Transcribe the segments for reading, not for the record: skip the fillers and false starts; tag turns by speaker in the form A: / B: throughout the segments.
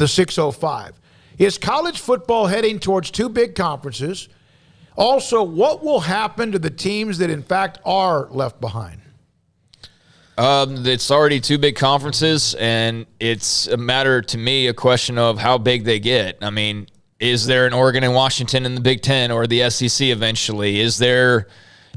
A: the 605. Is college football heading towards two big conferences? Also, what will happen to the teams that, in fact, are left behind?
B: It's already two big conferences, and it's a matter, to me, a question of how big they get. I mean, is there an Oregon and Washington in the Big Ten or the SEC eventually? Is there,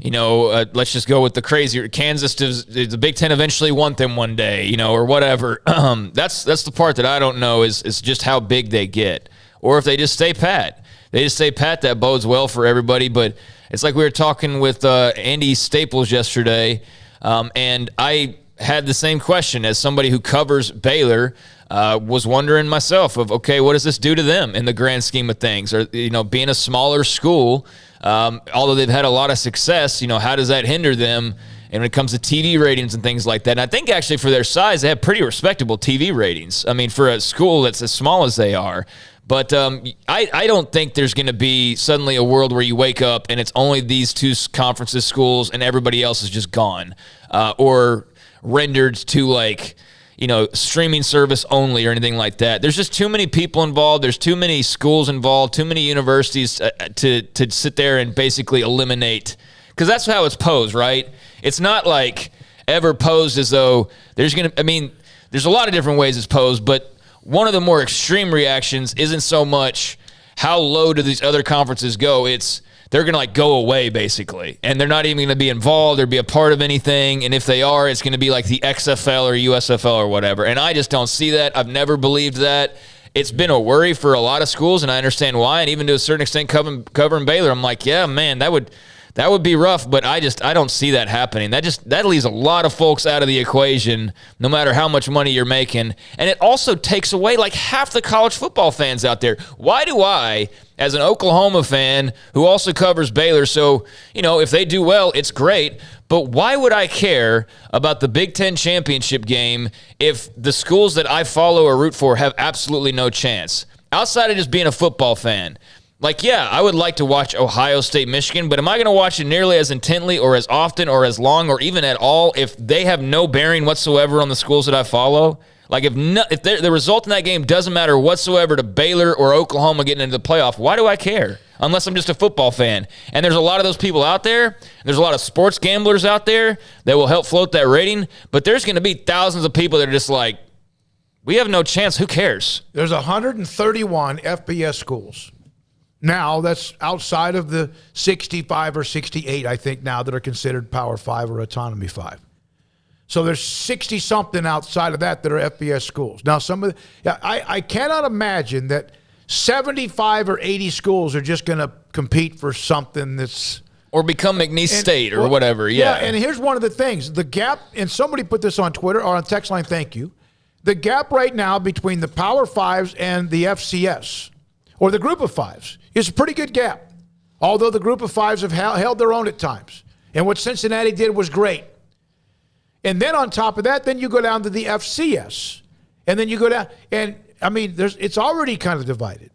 B: let's just go with the crazier Kansas? Does the Big Ten eventually want them one day, or whatever? That's the part that I don't know is just how big they get, or if they just stay pat. They just stay pat. That bodes well for everybody. But it's like we were talking with Andy Staples yesterday, and I had the same question as somebody who covers Baylor. Was wondering myself of, okay, what does this do to them in the grand scheme of things? Or, being a smaller school, although they've had a lot of success, how does that hinder them? And when it comes to TV ratings and things like that, and I think actually for their size, they have pretty respectable TV ratings. I mean, for a school that's as small as they are. But I don't think there's going to be suddenly a world where you wake up and it's only these two conferences, schools, and everybody else is just gone or rendered to streaming service only or anything like that. There's just too many people involved. There's too many schools involved, too many universities to sit there and basically eliminate. Because that's how it's posed, right? It's not like ever posed as though there's a lot of different ways it's posed, but one of the more extreme reactions isn't so much how low do these other conferences go. It's they're going to go away basically. And they're not even going to be involved or be a part of anything. And if they are, it's going to be like the XFL or USFL or whatever. And I just don't see that. I've never believed that. It's been a worry for a lot of schools, and I understand why. And even to a certain extent, covering Baylor, I'm like, yeah, man, that would be rough, but I don't see that happening. That leaves a lot of folks out of the equation, no matter how much money you're making. And it also takes away half the college football fans out there. Why do I, as an Oklahoma fan who also covers Baylor, so, if they do well, it's great, but why would I care about the Big Ten championship game if the schools that I follow or root for have absolutely no chance? Outside of just being a football fan, I would like to watch Ohio State, Michigan, but am I going to watch it nearly as intently or as often or as long or even at all if they have no bearing whatsoever on the schools that I follow? If the result in that game doesn't matter whatsoever to Baylor or Oklahoma getting into the playoff, why do I care? Unless I'm just a football fan. And there's a lot of those people out there. There's a lot of sports gamblers out there that will help float that rating, but there's going to be thousands of people that are just like, we have no chance. Who cares?
A: There's 131 FBS schools. Now, that's outside of the 65 or 68, I think, now that are considered Power 5 or Autonomy 5. So there's 60-something outside of that are FBS schools. Now, I cannot imagine that 75 or 80 schools are just going to compete for something that's...
B: Or become McNeese State or whatever, yeah.
A: And here's one of the things. The gap, and somebody put this on Twitter or on text line, thank you. The gap right now between the Power 5s and the FCS, or the Group of Fives, is a pretty good gap. Although the Group of Fives have held their own at times. And what Cincinnati did was great. And then on top of that, then you go down to the FCS. And then you go down, and it's already kind of divided.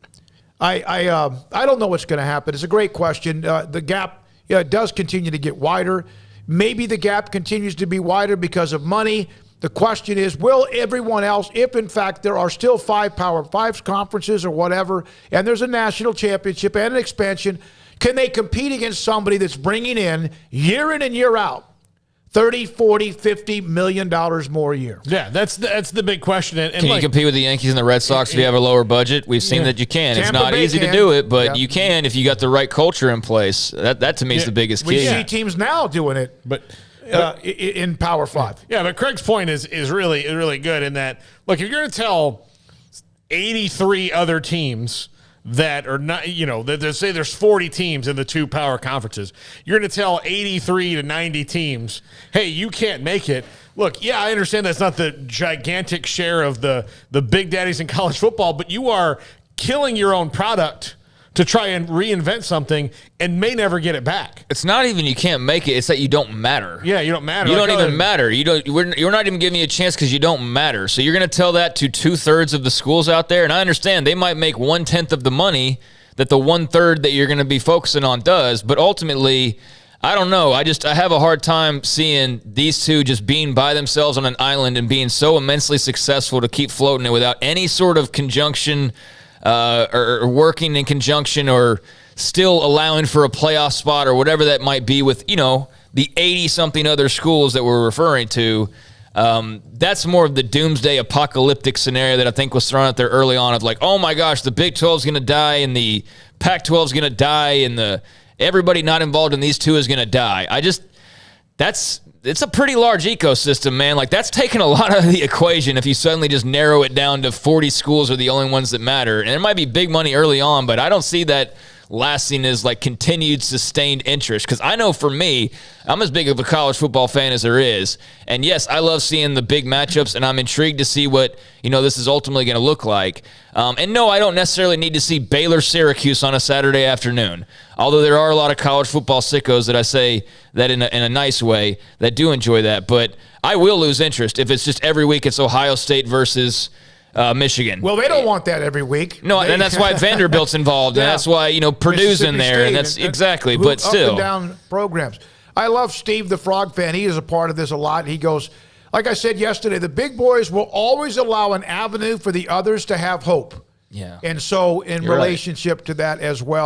A: I don't know what's going to happen. It's a great question. The gap does continue to get wider. Maybe the gap continues to be wider because of money. The question is, will everyone else, if in fact there are still 5 Power 5 conferences or whatever, and there's a national championship and an expansion, can they compete against somebody that's bringing in and year out $30, $40, $50 million more a year?
C: Yeah, that's the big question. And
B: can you compete with the Yankees and the Red Sox if you have a lower budget? We've seen that you can. It's not easy to do it, but you can if you got the right culture in place. That to me is the biggest key.
A: We see teams now doing it, but in Power 5.
C: Yeah, but Craig's point is really good in that, look, if you're going to tell 83 other teams that are not, that say there's 40 teams in the 2 power conferences, you're going to tell 83 to 90 teams, hey, you can't make it. Look, yeah, I understand that's not the gigantic share of the big daddies in college football, but you are killing your own product to try and reinvent something and may never get it back.
B: It's not even you can't make it. It's that you don't matter.
C: Yeah, you don't matter.
B: You don't even matter. You're not even giving you a chance because you don't matter. So you're going to tell that to 2/3 of the schools out there. And I understand they might make 1/10 of the money that the 1/3 that you're going to be focusing on does. But ultimately, I don't know. I have a hard time seeing these two just being by themselves on an island and being so immensely successful to keep floating it without any sort of conjunction or working in conjunction or still allowing for a playoff spot or whatever that might be with, the 80-something other schools that we're referring to. That's more of the doomsday apocalyptic scenario that I think was thrown out there early on of like, oh my gosh, the Big 12 is going to die and the Pac-12 is going to die and everybody not involved in these two is going to die. It's a pretty large ecosystem, man. Like, that's taken a lot out of the equation if you suddenly just narrow it down to 40 schools are the only ones that matter. And it might be big money early on, but I don't see that lasting as like continued sustained interest. Because I know for me, I'm as big of a college football fan as there is. And yes, I love seeing the big matchups, and I'm intrigued to see what, this is ultimately going to look like. And no, I don't necessarily need to see Baylor-Syracuse on a Saturday afternoon. Although there are a lot of college football sickos that I say that in a nice way that do enjoy that. But I will lose interest if it's just every week it's Ohio State versus Michigan.
A: Well, they don't want that every week.
B: No, and that's why Vanderbilt's involved, and that's why Purdue's in there, and that's exactly. But still,
A: up and down programs. I love Steve the Frog fan. He is a part of this a lot. He goes, like I said yesterday, the big boys will always allow an avenue for the others to have hope.
B: Yeah,
A: and so in
B: You're
A: relationship to that as well.